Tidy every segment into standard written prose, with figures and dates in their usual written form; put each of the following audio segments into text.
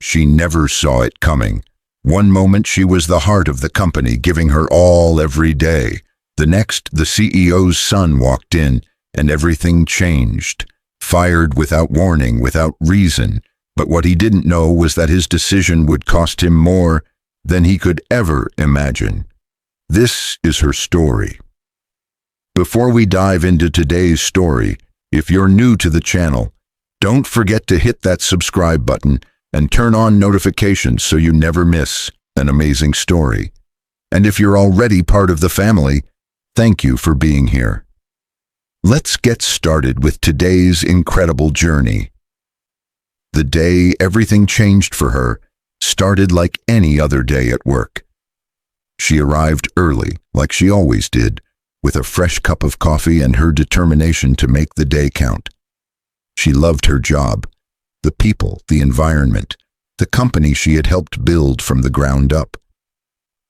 she never saw it coming. One moment she was the heart of the company, giving her all every day. The next, the CEO's son walked in, and everything changed. Fired without warning, without reason. But what he didn't know was that his decision would cost him more than he could ever imagine. This is her story. Before we dive into today's story, if you're new to the channel, don't forget to hit that subscribe button and turn on notifications so you never miss an amazing story. And if you're already part of the family, thank you for being here. Let's get started with today's incredible journey. The day everything changed for her started like any other day at work. She arrived early, like she always did, with a fresh cup of coffee and her determination to make the day count. She loved her job, the people, the environment, the company she had helped build from the ground up.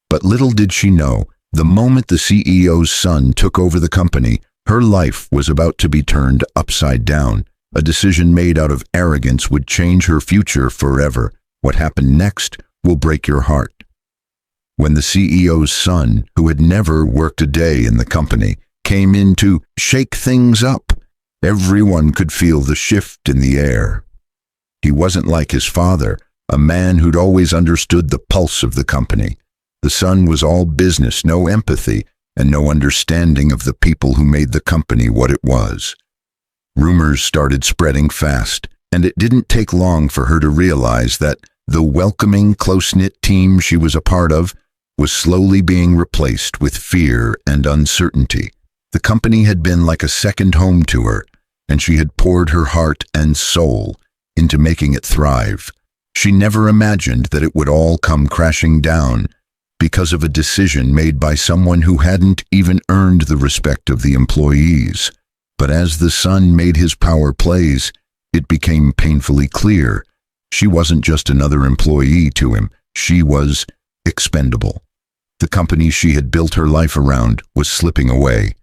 But little did she know, the moment the CEO's son took over the company, her life was about to be turned upside down. A decision made out of arrogance would change her future forever. What happened next will break your heart. When the CEO's son, who had never worked a day in the company, came in to shake things up, everyone could feel the shift in the air. He wasn't like his father, a man who'd always understood the pulse of the company. The son was all business, no empathy, and no understanding of the people who made the company what it was. Rumors started spreading fast, and it didn't take long for her to realize that the welcoming, close-knit team she was a part of was slowly being replaced with fear and uncertainty. The company had been like a second home to her, and she had poured her heart and soul into making it thrive. She never imagined that it would all come crashing down because of a decision made by someone who hadn't even earned the respect of the employees. But as the son made his power plays, it became painfully clear she wasn't just another employee to him, she was expendable. The company she had built her life around was slipping away,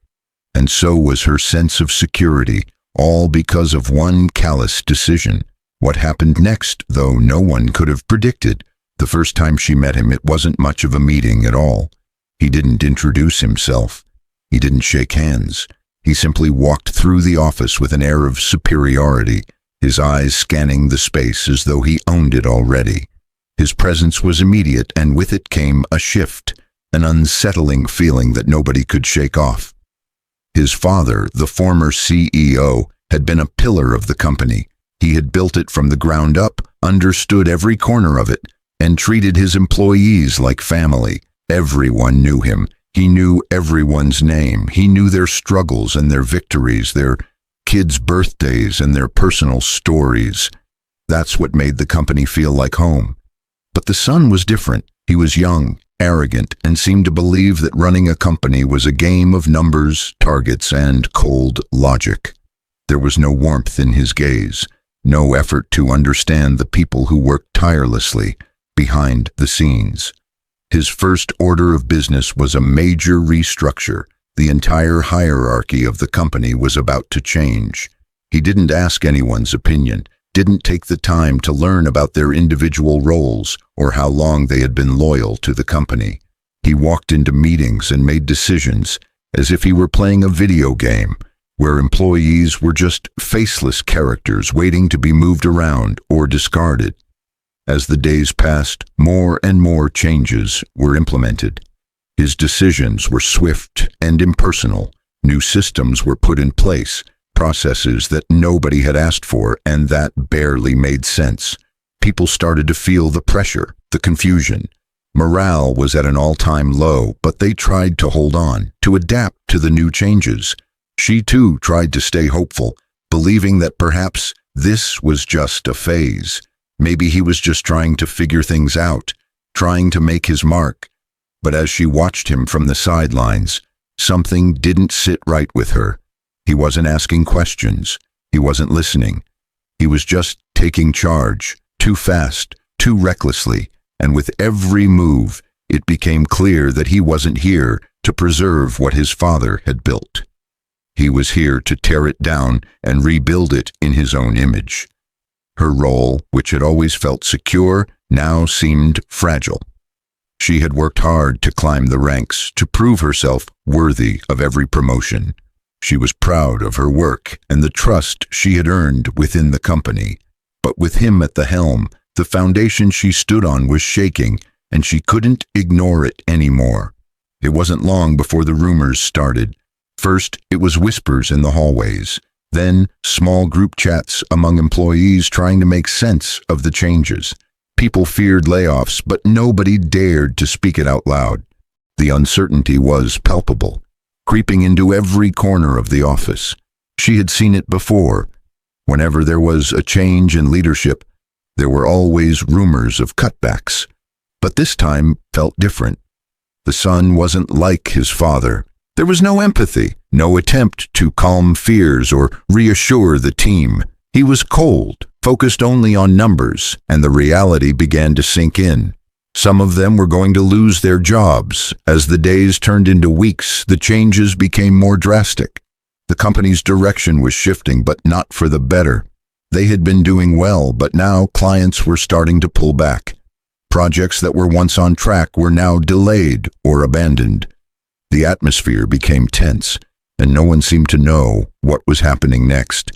and so was her sense of security, all because of one callous decision. What happened next, though, no one could have predicted. The first time she met him, it wasn't much of a meeting at all. He didn't introduce himself. He didn't shake hands. He simply walked through the office with an air of superiority, his eyes scanning the space as though he owned it already. His presence was immediate, and with it came a shift, an unsettling feeling that nobody could shake off. His father, the former CEO, had been a pillar of the company. He had built it from the ground up, understood every corner of it, and treated his employees like family. Everyone knew him. He knew everyone's name. He knew their struggles and their victories, their kids' birthdays and their personal stories. That's what made the company feel like home. But the son was different. He was young, arrogant, and seemed to believe that running a company was a game of numbers, targets, and cold logic. There was no warmth in his gaze, no effort to understand the people who worked tirelessly behind the scenes. His first order of business was a major restructure. The entire hierarchy of the company was about to change. He didn't ask anyone's opinion, didn't take the time to learn about their individual roles or how long they had been loyal to the company. He walked into meetings and made decisions as if he were playing a video game, where employees were just faceless characters waiting to be moved around or discarded. As the days passed, more and more changes were implemented. His decisions were swift and impersonal. New systems were put in place, processes that nobody had asked for and that barely made sense. People started to feel the pressure, the confusion. Morale was at an all-time low, but they tried to hold on, to adapt to the new changes. She too tried to stay hopeful, believing that perhaps this was just a phase. Maybe he was just trying to figure things out, trying to make his mark. But as she watched him from the sidelines, something didn't sit right with her. He wasn't asking questions. He wasn't listening. He was just taking charge, too fast, too recklessly, and with every move, it became clear that he wasn't here to preserve what his father had built. He was here to tear it down and rebuild it in his own image. Her role, which had always felt secure, now seemed fragile. She had worked hard to climb the ranks, to prove herself worthy of every promotion. She was proud of her work and the trust she had earned within the company. But with him at the helm, the foundation she stood on was shaking, and she couldn't ignore it anymore. It wasn't long before the rumors started. First, it was whispers in the hallways. Then, small group chats among employees trying to make sense of the changes. People feared layoffs, but nobody dared to speak it out loud. The uncertainty was palpable, creeping into every corner of the office. She had seen it before. Whenever there was a change in leadership, there were always rumors of cutbacks. But this time felt different. The son wasn't like his father. There was no empathy, no attempt to calm fears or reassure the team. He was cold, focused only on numbers, and the reality began to sink in. Some of them were going to lose their jobs. As the days turned into weeks, the changes became more drastic. The company's direction was shifting, but not for the better. They had been doing well, but now clients were starting to pull back. Projects that were once on track were now delayed or abandoned. The atmosphere became tense, and no one seemed to know what was happening next.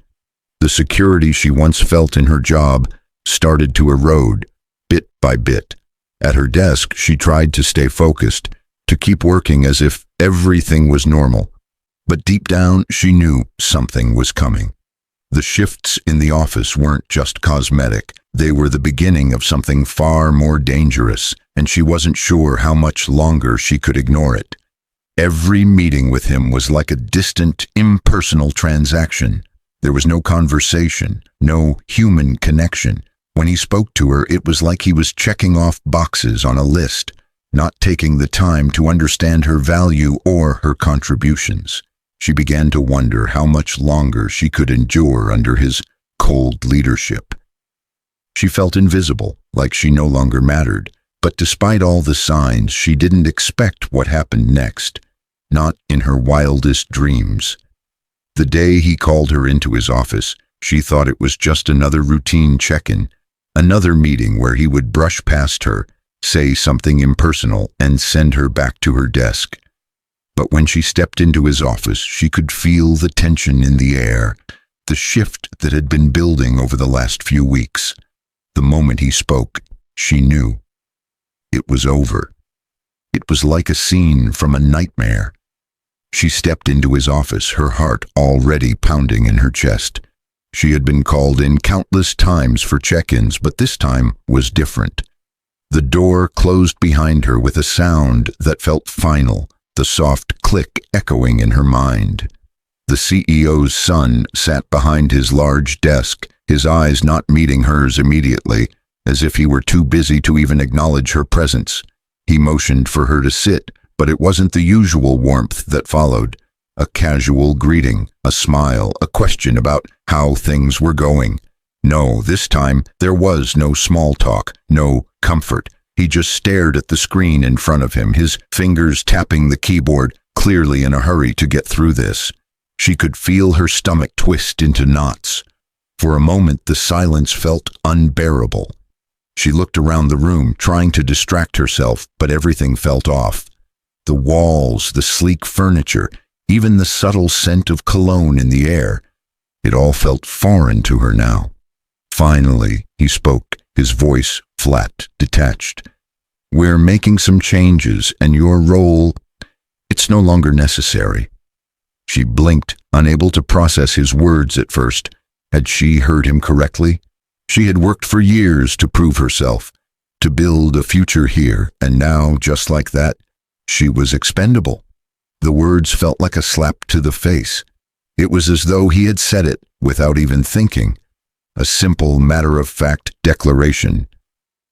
The security she once felt in her job started to erode, bit by bit. At her desk, she tried to stay focused, to keep working as if everything was normal. But deep down, she knew something was coming. The shifts in the office weren't just cosmetic. They were the beginning of something far more dangerous, and she wasn't sure how much longer she could ignore it. Every meeting with him was like a distant, impersonal transaction. There was no conversation, no human connection. When he spoke to her, it was like he was checking off boxes on a list, not taking the time to understand her value or her contributions. She began to wonder how much longer she could endure under his cold leadership. She felt invisible, like she no longer mattered. But despite all the signs, she didn't expect what happened next, not in her wildest dreams. The day he called her into his office, she thought it was just another routine check-in, another meeting where he would brush past her, say something impersonal, and send her back to her desk. But when she stepped into his office, she could feel the tension in the air, the shift that had been building over the last few weeks. The moment he spoke, she knew. It was over. It was like a scene from a nightmare. She stepped into his office, her heart already pounding in her chest. She had been called in countless times for check-ins, but this time was different. The door closed behind her with a sound that felt final, the soft click echoing in her mind. The CEO's son sat behind his large desk, his eyes not meeting hers immediately, as if he were too busy to even acknowledge her presence. He motioned for her to sit, but it wasn't the usual warmth that followed. A casual greeting, a smile, a question about how things were going. No, this time there was no small talk, no comfort. He just stared at the screen in front of him, his fingers tapping the keyboard, clearly in a hurry to get through this. She could feel her stomach twist into knots. For a moment, the silence felt unbearable. She looked around the room, trying to distract herself, but everything felt off. The walls, the sleek furniture, even the subtle scent of cologne in the air. It all felt foreign to her now. Finally, he spoke, his voice flat, detached. "We're making some changes, and your role, it's no longer necessary." She blinked, unable to process his words at first. Had she heard him correctly? She had worked for years to prove herself, to build a future here, and now, just like that, she was expendable. The words felt like a slap to the face. It was as though he had said it without even thinking. A simple, matter-of-fact declaration.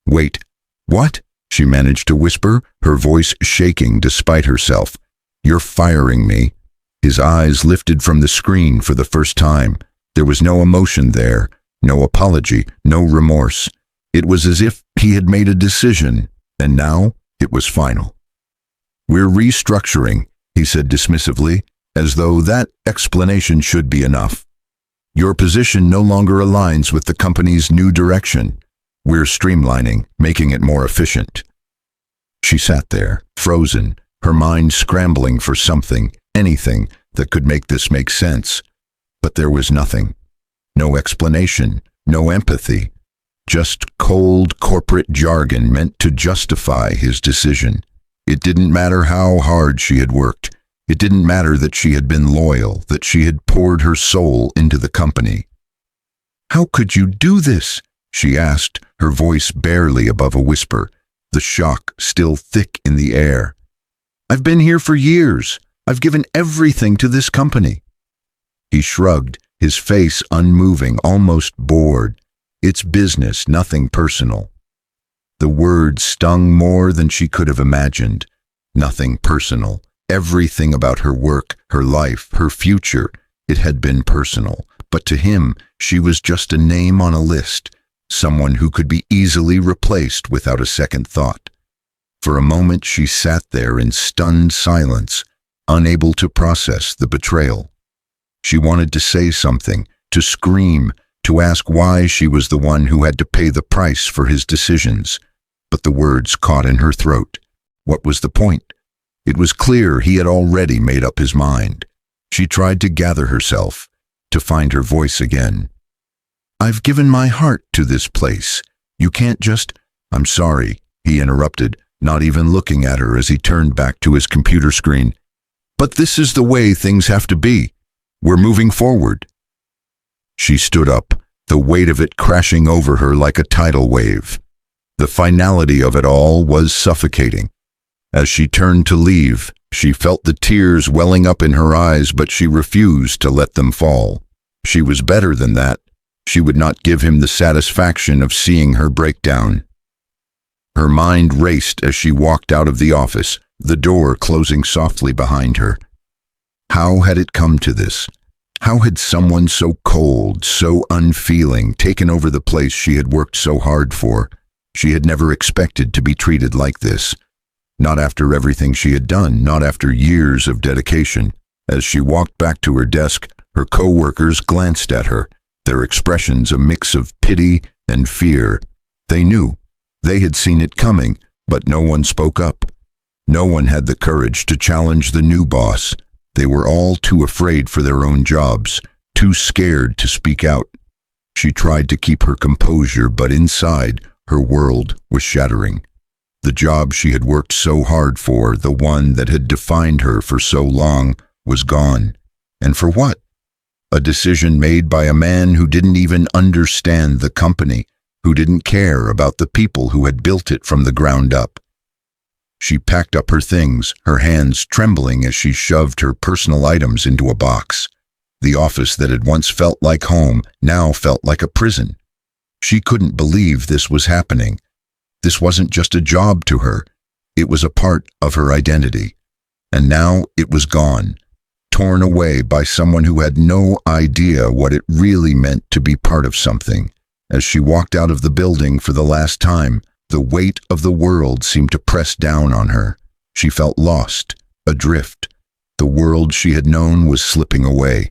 "Wait, what?" she managed to whisper, her voice shaking despite herself. "You're firing me." His eyes lifted from the screen for the first time. There was no emotion there, no apology, no remorse. It was as if he had made a decision, and now it was final. "We're restructuring," he said dismissively, as though that explanation should be enough. Your position no longer aligns with the company's new direction. We're streamlining, making it more efficient." She sat there, frozen, her mind scrambling for something, anything, that could make this make sense. But there was nothing. No explanation, no empathy. Just cold corporate jargon meant to justify his decision. It didn't matter how hard she had worked. It didn't matter that she had been loyal, that she had poured her soul into the company. "How could you do this?" she asked, her voice barely above a whisper, the shock still thick in the air. "I've been here for years. I've given everything to this company." He shrugged, his face unmoving, almost bored. "It's business, nothing personal." The words stung more than she could have imagined. Nothing personal. Everything about her work, her life, her future, it had been personal. But to him, she was just a name on a list, someone who could be easily replaced without a second thought. For a moment she sat there in stunned silence, unable to process the betrayal. She wanted to say something, to scream, to ask why she was the one who had to pay the price for his decisions. But the words caught in her throat. What was the point? It was clear he had already made up his mind. She tried to gather herself, to find her voice again. "I've given my heart to this place. You can't just—" "I'm sorry," he interrupted, not even looking at her as he turned back to his computer screen. "But this is the way things have to be. We're moving forward." She stood up, the weight of it crashing over her like a tidal wave. The finality of it all was suffocating. As she turned to leave, she felt the tears welling up in her eyes, but she refused to let them fall. She was better than that. She would not give him the satisfaction of seeing her break down. Her mind raced as she walked out of the office, the door closing softly behind her. How had it come to this? How had someone so cold, so unfeeling, taken over the place she had worked so hard for? She had never expected to be treated like this. Not after everything she had done, not after years of dedication. As she walked back to her desk, her co-workers glanced at her, their expressions a mix of pity and fear. They knew. They had seen it coming, but no one spoke up. No one had the courage to challenge the new boss. They were all too afraid for their own jobs, too scared to speak out. She tried to keep her composure, but inside, her world was shattering. The job she had worked so hard for, the one that had defined her for so long, was gone. And for what? A decision made by a man who didn't even understand the company, who didn't care about the people who had built it from the ground up. She packed up her things, her hands trembling as she shoved her personal items into a box. The office that had once felt like home now felt like a prison. She couldn't believe this was happening. This wasn't just a job to her. It was a part of her identity. And now it was gone, torn away by someone who had no idea what it really meant to be part of something. As she walked out of the building for the last time, the weight of the world seemed to press down on her. She felt lost, adrift. The world she had known was slipping away,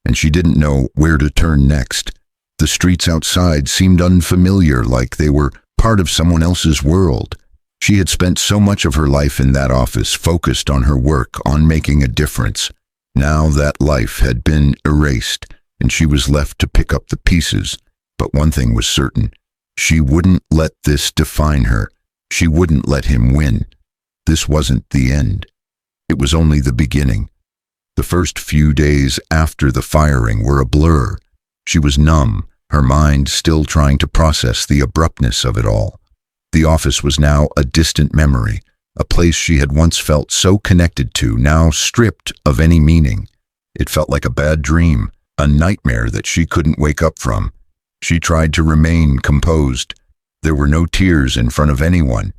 and she didn't know where to turn next. The streets outside seemed unfamiliar, like they were part of someone else's world. She had spent so much of her life in that office, focused on her work, on making a difference. Now that life had been erased, and she was left to pick up the pieces. But one thing was certain. She wouldn't let this define her. She wouldn't let him win. This wasn't the end. It was only the beginning. The first few days after the firing were a blur. She was numb, her mind still trying to process the abruptness of it all. The office was now a distant memory, a place she had once felt so connected to, now stripped of any meaning. It felt like a bad dream, a nightmare that she couldn't wake up from. She tried to remain composed. There were no tears in front of anyone.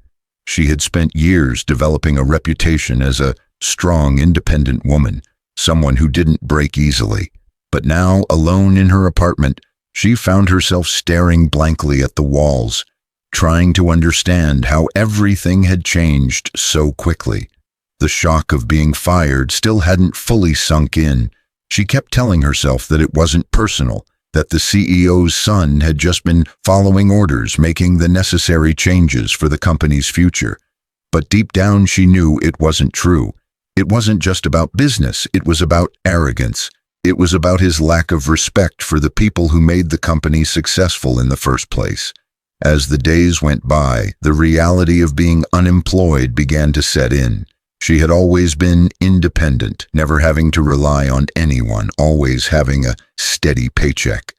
She had spent years developing a reputation as a strong, independent woman, someone who didn't break easily. But now, alone in her apartment, she found herself staring blankly at the walls, trying to understand how everything had changed so quickly. The shock of being fired still hadn't fully sunk in, She kept telling herself that it wasn't personal, that the CEO's son had just been following orders, making the necessary changes for the company's future. But deep down she knew it wasn't true. It wasn't just about business, it was about arrogance. It was about his lack of respect for the people who made the company successful in the first place. As the days went by, the reality of being unemployed began to set in. She had always been independent, never having to rely on anyone, always having a steady paycheck.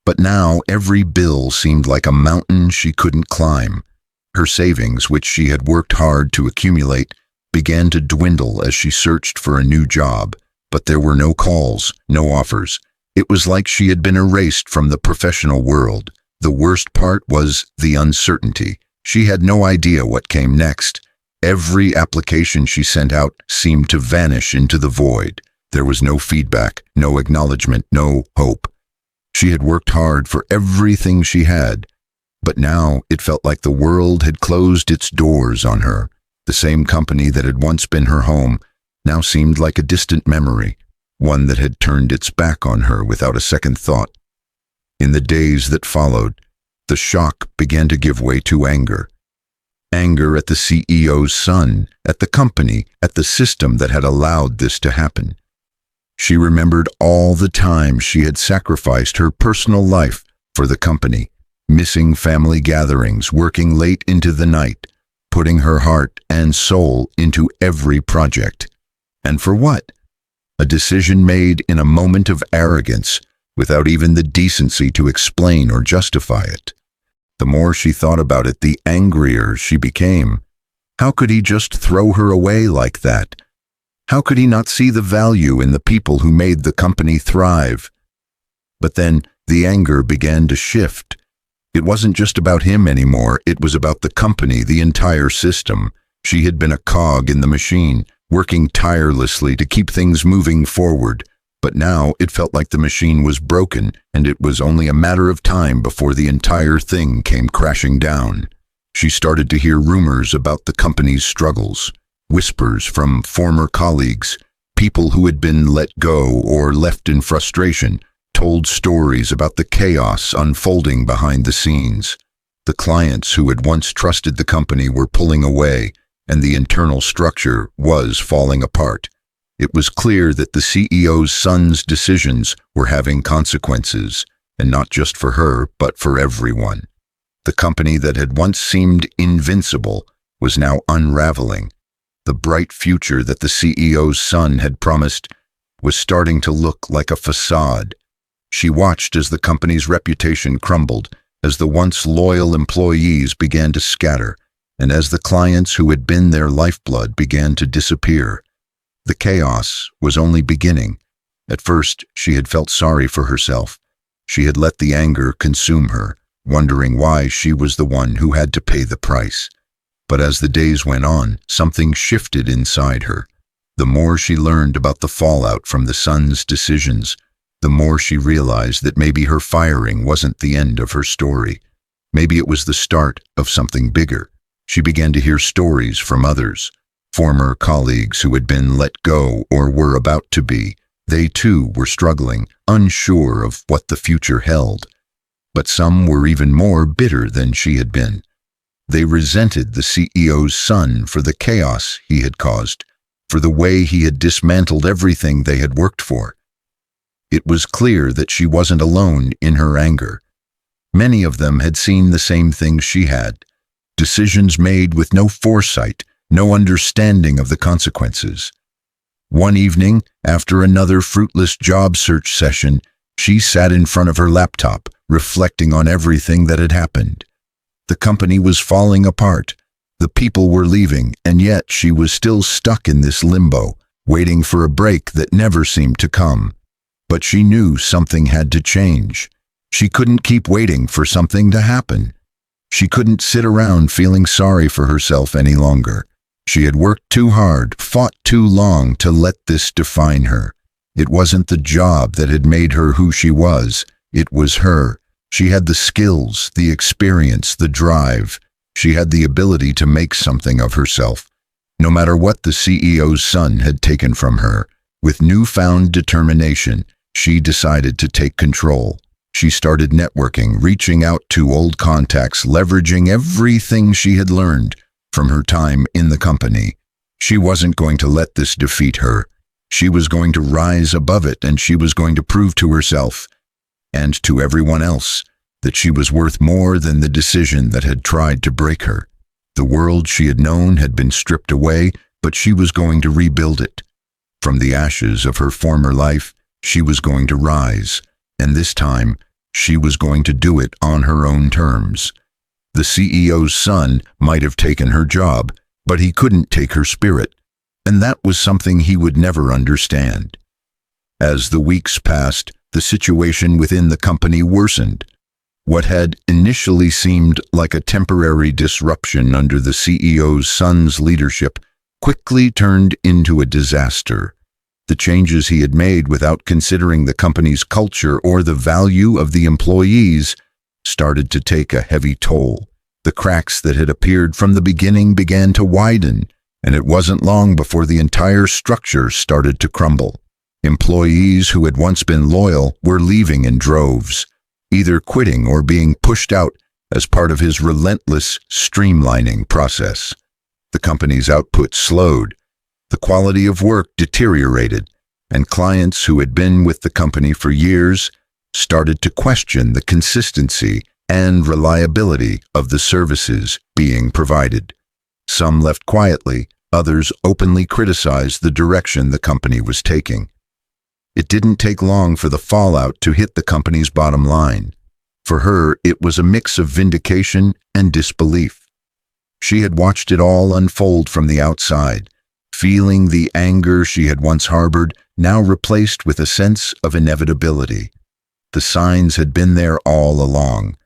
But now every bill seemed like a mountain she couldn't climb. Her savings, which she had worked hard to accumulate, began to dwindle as she searched for a new job. But there were no calls, no offers. It was like she had been erased from the professional world. The worst part was the uncertainty. She had no idea what came next. Every application she sent out seemed to vanish into the void. There was no feedback, no acknowledgement, no hope. She had worked hard for everything she had, but now it felt like the world had closed its doors on her. The same company that had once been her home now seemed like a distant memory, one that had turned its back on her without a second thought. In the days that followed, the shock began to give way to anger. Anger at the CEO's son, at the company, at the system that had allowed this to happen. She remembered all the time she had sacrificed her personal life for the company, missing family gatherings, working late into the night, putting her heart and soul into every project. And for what? A decision made in a moment of arrogance, without even the decency to explain or justify it. The more she thought about it, the angrier she became. How could he just throw her away like that? How could he not see the value in the people who made the company thrive? But then the anger began to shift. It wasn't just about him anymore, it was about the company, the entire system. She had been a cog in the machine, working tirelessly to keep things moving forward. But now it felt like the machine was broken, and it was only a matter of time before the entire thing came crashing down. She started to hear rumors about the company's struggles, whispers from former colleagues, people who had been let go or left in frustration, told stories about the chaos unfolding behind the scenes. The clients who had once trusted the company were pulling away, and the internal structure was falling apart. It was clear that the CEO's son's decisions were having consequences, and not just for her, but for everyone. The company that had once seemed invincible was now unraveling. The bright future that the CEO's son had promised was starting to look like a facade. She watched as the company's reputation crumbled, as the once loyal employees began to scatter, and as the clients who had been their lifeblood began to disappear. The chaos was only beginning. At first, she had felt sorry for herself. She had let the anger consume her, wondering why she was the one who had to pay the price. But as the days went on, something shifted inside her. The more she learned about the fallout from the son's decisions, the more she realized that maybe her firing wasn't the end of her story. Maybe it was the start of something bigger. She began to hear stories from others. Former colleagues who had been let go or were about to be. They too were struggling, unsure of what the future held. But some were even more bitter than she had been. They resented the CEO's son for the chaos he had caused, for the way he had dismantled everything they had worked for. It was clear that she wasn't alone in her anger. Many of them had seen the same things she had. Decisions made with no foresight, no understanding of the consequences. One evening, after another fruitless job search session, she sat in front of her laptop, reflecting on everything that had happened. The company was falling apart. The people were leaving, and yet she was still stuck in this limbo, waiting for a break that never seemed to come. But she knew something had to change. She couldn't keep waiting for something to happen. She couldn't sit around feeling sorry for herself any longer. She had worked too hard, fought too long to let this define her. It wasn't the job that had made her who she was. It was her. She had the skills, the experience, the drive. She had the ability to make something of herself. No matter what the CEO's son had taken from her, With newfound determination, she decided to take control. She started networking, reaching out to old contacts, leveraging everything she had learned from her time in the company. She wasn't going to let this defeat her. She was going to rise above it, and she was going to prove to herself and to everyone else that she was worth more than the decision that had tried to break her. The world she had known had been stripped away, but she was going to rebuild it. From the ashes of her former life, she was going to rise, and this time, she was going to do it on her own terms. The CEO's son might have taken her job, but he couldn't take her spirit, and that was something he would never understand. As the weeks passed, the situation within the company worsened. What had initially seemed like a temporary disruption under the CEO's son's leadership quickly turned into a disaster. The changes he had made without considering the company's culture or the value of the employees started to take a heavy toll. The cracks that had appeared from the beginning began to widen, and it wasn't long before the entire structure started to crumble. Employees who had once been loyal were leaving in droves, either quitting or being pushed out as part of his relentless streamlining process. The company's output slowed, the quality of work deteriorated, and clients who had been with the company for years started to question the consistency and reliability of the services being provided. Some left quietly, others openly criticized the direction the company was taking. It didn't take long for the fallout to hit the company's bottom line. For her, it was a mix of vindication and disbelief. She had watched it all unfold from the outside, feeling the anger she had once harbored, now replaced with a sense of inevitability. The signs had been there all along.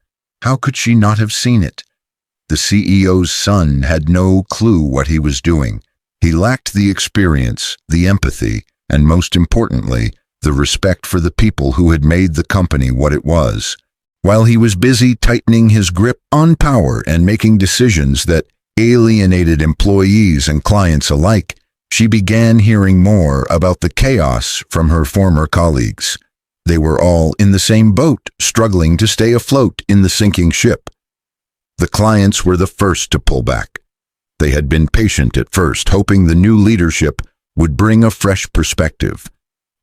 How could she not have seen it? The CEO's son had no clue what he was doing. He lacked the experience, the empathy, and most importantly, the respect for the people who had made the company what it was. While he was busy tightening his grip on power and making decisions that alienated employees and clients alike, she began hearing more about the chaos from her former colleagues. They were all in the same boat, struggling to stay afloat in the sinking ship. The clients were the first to pull back. They had been patient at first, hoping the new leadership would bring a fresh perspective.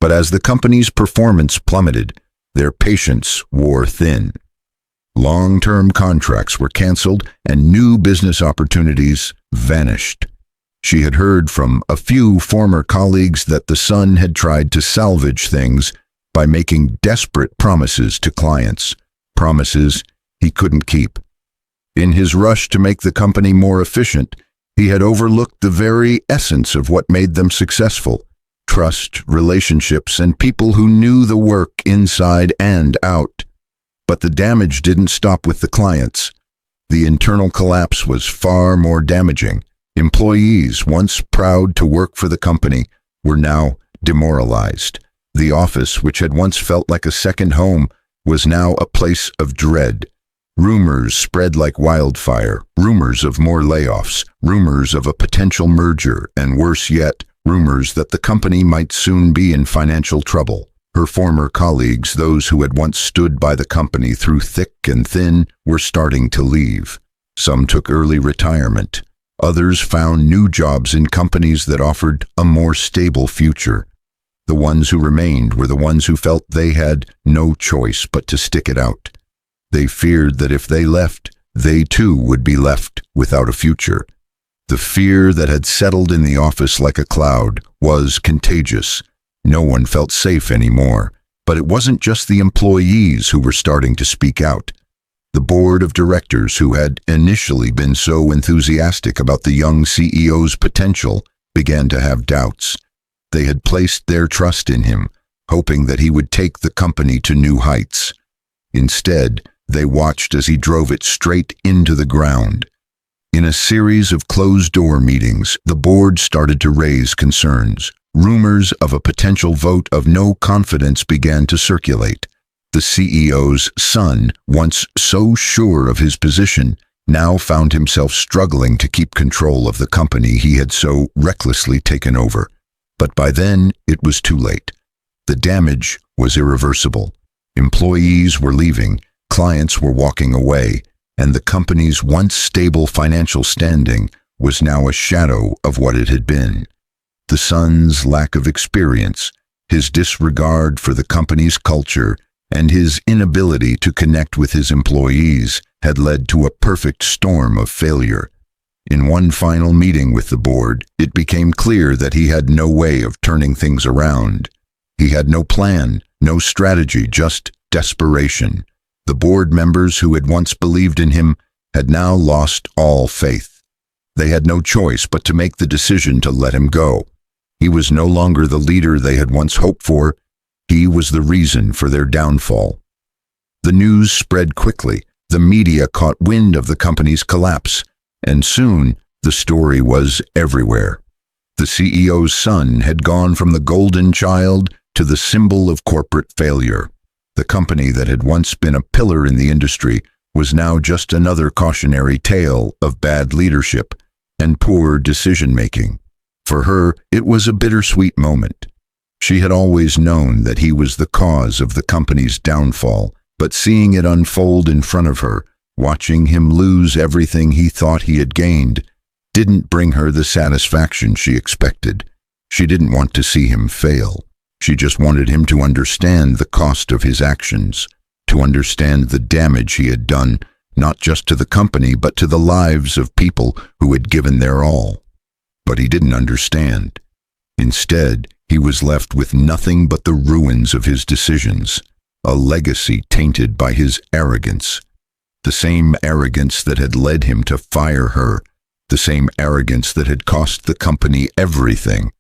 But as the company's performance plummeted, their patience wore thin. Long-term contracts were canceled and new business opportunities vanished. She had heard from a few former colleagues that the son had tried to salvage things by making desperate promises to clients, promises he couldn't keep. In his rush to make the company more efficient, he had overlooked the very essence of what made them successful: trust, relationships, and people who knew the work inside and out. But the damage didn't stop with the clients. The internal collapse was far more damaging. Employees, once proud to work for the company, were now demoralized. The office, which had once felt like a second home, was now a place of dread. Rumors spread like wildfire, rumors of more layoffs, rumors of a potential merger, and worse yet, rumors that the company might soon be in financial trouble. Her former colleagues, those who had once stood by the company through thick and thin, were starting to leave. Some took early retirement. Others found new jobs in companies that offered a more stable future. The ones who remained were the ones who felt they had no choice but to stick it out. They feared that if they left, they too would be left without a future. The fear that had settled in the office like a cloud was contagious. No one felt safe anymore, but it wasn't just the employees who were starting to speak out. The board of directors, who had initially been so enthusiastic about the young CEO's potential, began to have doubts. They had placed their trust in him, hoping that he would take the company to new heights. Instead, they watched as he drove it straight into the ground. In a series of closed-door meetings, the board started to raise concerns. Rumors of a potential vote of no confidence began to circulate. The CEO's son, once so sure of his position, now found himself struggling to keep control of the company he had so recklessly taken over. But by then, it was too late. The damage was irreversible. Employees were leaving, clients were walking away, and the company's once stable financial standing was now a shadow of what it had been. The son's lack of experience, his disregard for the company's culture, and his inability to connect with his employees had led to a perfect storm of failure. In one final meeting with the board, it became clear that he had no way of turning things around. He had no plan, no strategy, just desperation. The board members who had once believed in him had now lost all faith. They had no choice but to make the decision to let him go. He was no longer the leader they had once hoped for. He was the reason for their downfall. The news spread quickly. The media caught wind of the company's collapse, and soon the story was everywhere. The CEO's son had gone from the golden child to the symbol of corporate failure. The company that had once been a pillar in the industry was now just another cautionary tale of bad leadership and poor decision-making. For her, it was a bittersweet moment. She had always known that he was the cause of the company's downfall, but seeing it unfold in front of her, watching him lose everything he thought he had gained, didn't bring her the satisfaction she expected. She didn't want to see him fail. She just wanted him to understand the cost of his actions, to understand the damage he had done, not just to the company, but to the lives of people who had given their all. But he didn't understand. Instead, he was left with nothing but the ruins of his decisions, a legacy tainted by his arrogance. The same arrogance that had led him to fire her, the same arrogance that had cost the company everything.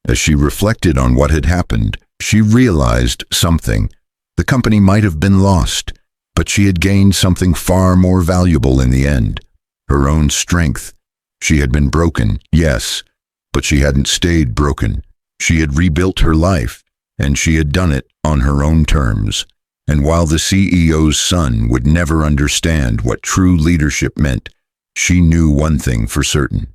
As she reflected on what had happened, she realized something. The company might have been lost, but she had gained something far more valuable in the end. Her own strength. She had been broken, yes, but she hadn't stayed broken. She had rebuilt her life, and she had done it on her own terms. And while the CEO's son would never understand what true leadership meant, she knew one thing for certain.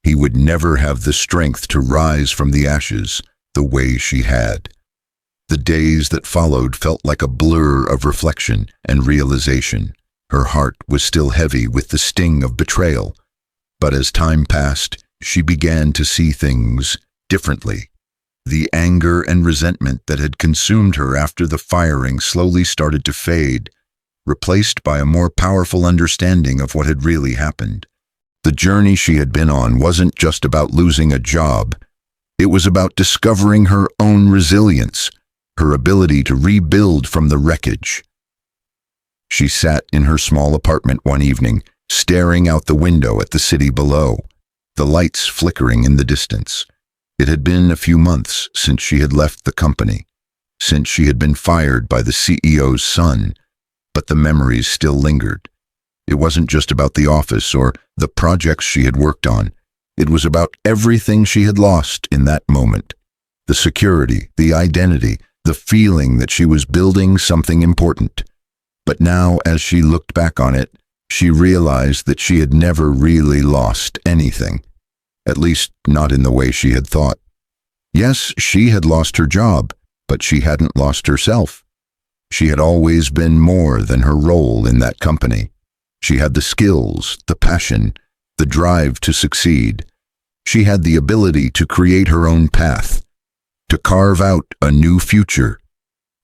He would never have the strength to rise from the ashes the way she had. The days that followed felt like a blur of reflection and realization. Her heart was still heavy with the sting of betrayal. But as time passed, she began to see things differently. The anger and resentment that had consumed her after the firing slowly started to fade, replaced by a more powerful understanding of what had really happened. The journey she had been on wasn't just about losing a job. It was about discovering her own resilience, her ability to rebuild from the wreckage. She sat in her small apartment one evening, staring out the window at the city below, the lights flickering in the distance. It had been a few months since she had left the company, since she had been fired by the CEO's son, but the memories still lingered. It wasn't just about the office or the projects she had worked on. It was about everything she had lost in that moment. The security, the identity, the feeling that she was building something important. But now, as she looked back on it, she realized that she had never really lost anything. At least, not in the way she had thought. Yes, she had lost her job, but she hadn't lost herself. She had always been more than her role in that company. She had the skills, the passion, the drive to succeed. She had the ability to create her own path, to carve out a new future,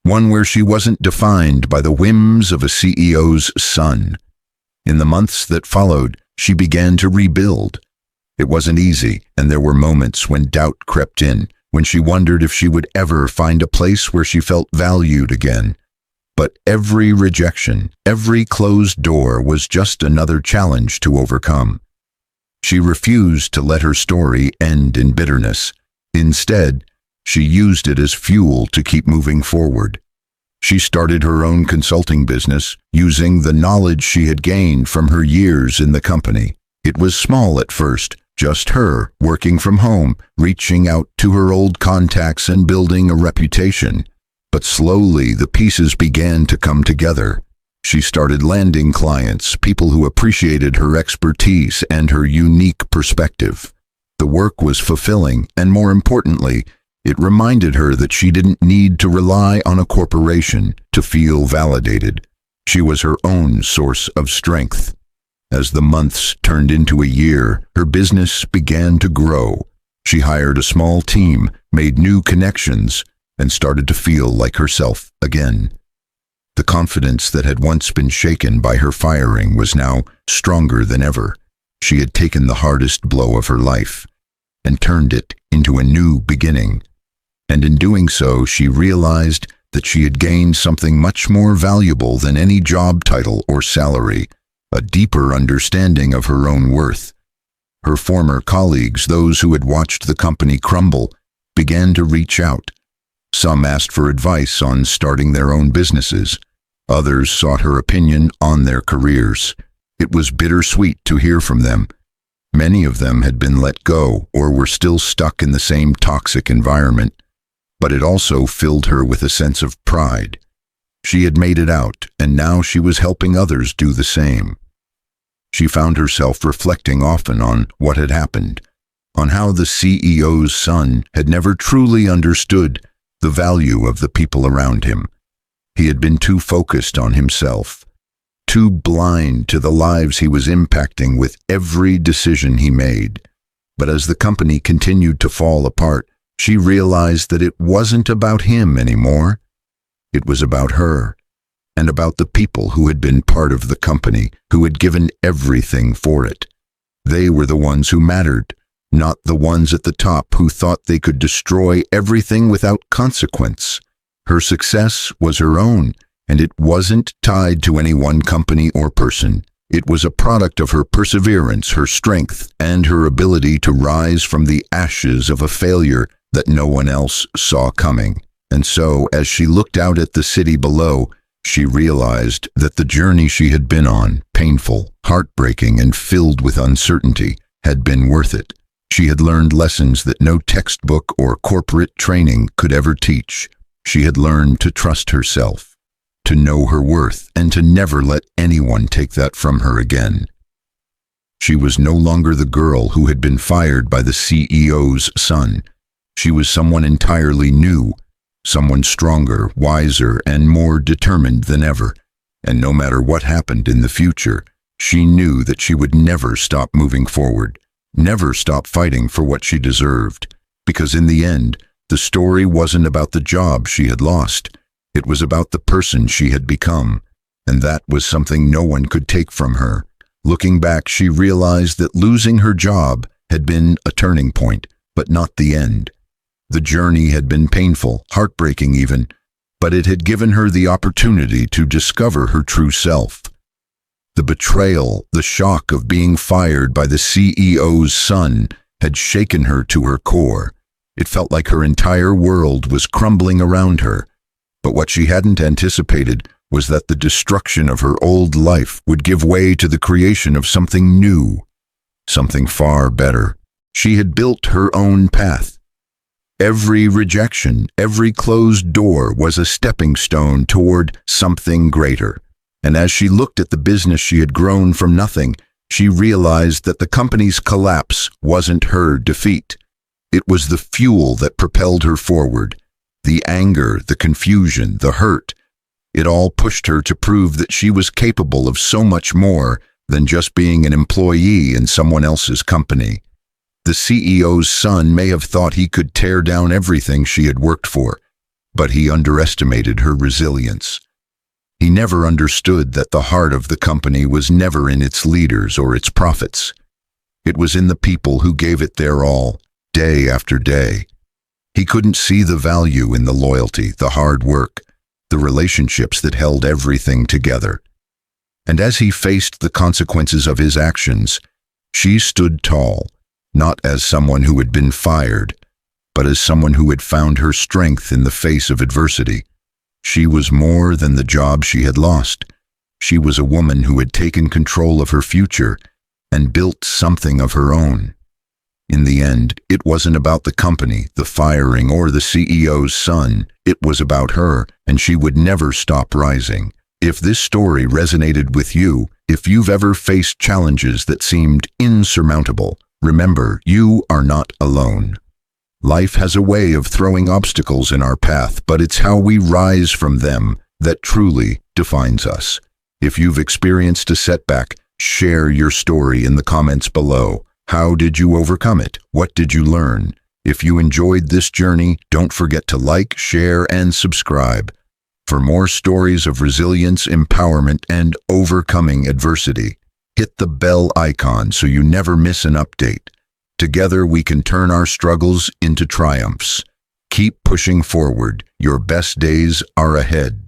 one where she wasn't defined by the whims of a CEO's son. In the months that followed, she began to rebuild. It wasn't easy, and there were moments when doubt crept in, when she wondered if she would ever find a place where she felt valued again. But every rejection, every closed door was just another challenge to overcome. She refused to let her story end in bitterness. Instead, she used it as fuel to keep moving forward. She started her own consulting business, using the knowledge she had gained from her years in the company. It was small at first, just her, working from home, reaching out to her old contacts and building a reputation. But slowly, the pieces began to come together. She started landing clients, people who appreciated her expertise and her unique perspective. The work was fulfilling, and more importantly, it reminded her that she didn't need to rely on a corporation to feel validated. She was her own source of strength. As the months turned into a year, her business began to grow. She hired a small team, made new connections, and started to feel like herself again. The confidence that had once been shaken by her firing was now stronger than ever. She had taken the hardest blow of her life and turned it into a new beginning. And in doing so, she realized that she had gained something much more valuable than any job title or salary, a deeper understanding of her own worth. Her former colleagues, those who had watched the company crumble, began to reach out. Some asked for advice on starting their own businesses. Others sought her opinion on their careers. It was bittersweet to hear from them. Many of them had been let go or were still stuck in the same toxic environment, but it also filled her with a sense of pride. She had made it out, and now she was helping others do the same. She found herself reflecting often on what had happened, on how the CEO's son had never truly understood the value of the people around him. He had been too focused on himself, too blind to the lives he was impacting with every decision he made. But as the company continued to fall apart, she realized that it wasn't about him anymore. It was about her, and about the people who had been part of the company, who had given everything for it. They were the ones who mattered, not the ones at the top who thought they could destroy everything without consequence. Her success was her own, and it wasn't tied to any one company or person. It was a product of her perseverance, her strength, and her ability to rise from the ashes of a failure that no one else saw coming. And so, as she looked out at the city below, she realized that the journey she had been on, painful, heartbreaking, and filled with uncertainty, had been worth it. She had learned lessons that no textbook or corporate training could ever teach. She had learned to trust herself, to know her worth, and to never let anyone take that from her again. She was no longer the girl who had been fired by the CEO's son. She was someone entirely new, someone stronger, wiser, and more determined than ever. And no matter what happened in the future, she knew that she would never stop moving forward, never stop fighting for what she deserved. Because in the end, the story wasn't about the job she had lost. It was about the person she had become, and that was something no one could take from her. Looking back, she realized that losing her job had been a turning point, but not the end. The journey had been painful, heartbreaking even, but it had given her the opportunity to discover her true self. The betrayal, the shock of being fired by the CEO's son had shaken her to her core. It felt like her entire world was crumbling around her. But what she hadn't anticipated was that the destruction of her old life would give way to the creation of something new, something far better. She had built her own path. Every rejection, every closed door was a stepping stone toward something greater. And as she looked at the business she had grown from nothing, she realized that the company's collapse wasn't her defeat. It was the fuel that propelled her forward. The anger, the confusion, the hurt, it all pushed her to prove that she was capable of so much more than just being an employee in someone else's company. The CEO's son may have thought he could tear down everything she had worked for, but he underestimated her resilience. He never understood that the heart of the company was never in its leaders or its profits. It was in the people who gave it their all, day after day. He couldn't see the value in the loyalty, the hard work, the relationships that held everything together. And as he faced the consequences of his actions, she stood tall, not as someone who had been fired, but as someone who had found her strength in the face of adversity. She was more than the job she had lost. She was a woman who had taken control of her future and built something of her own. In the end, it wasn't about the company, the firing, or the CEO's son. It was about her, and she would never stop rising. If this story resonated with you, if you've ever faced challenges that seemed insurmountable, Remember, you are not alone. Life has a way of throwing obstacles in our path, but it's how we rise from them that truly defines us. If you've experienced a setback, share your story in the comments below. How did you overcome it? What did you learn? If you enjoyed this journey, don't forget to like, share, and subscribe for more stories of resilience, empowerment, and overcoming adversity. Hit the bell icon so you never miss an update. Together we can turn our struggles into triumphs. Keep pushing forward. Your best days are ahead.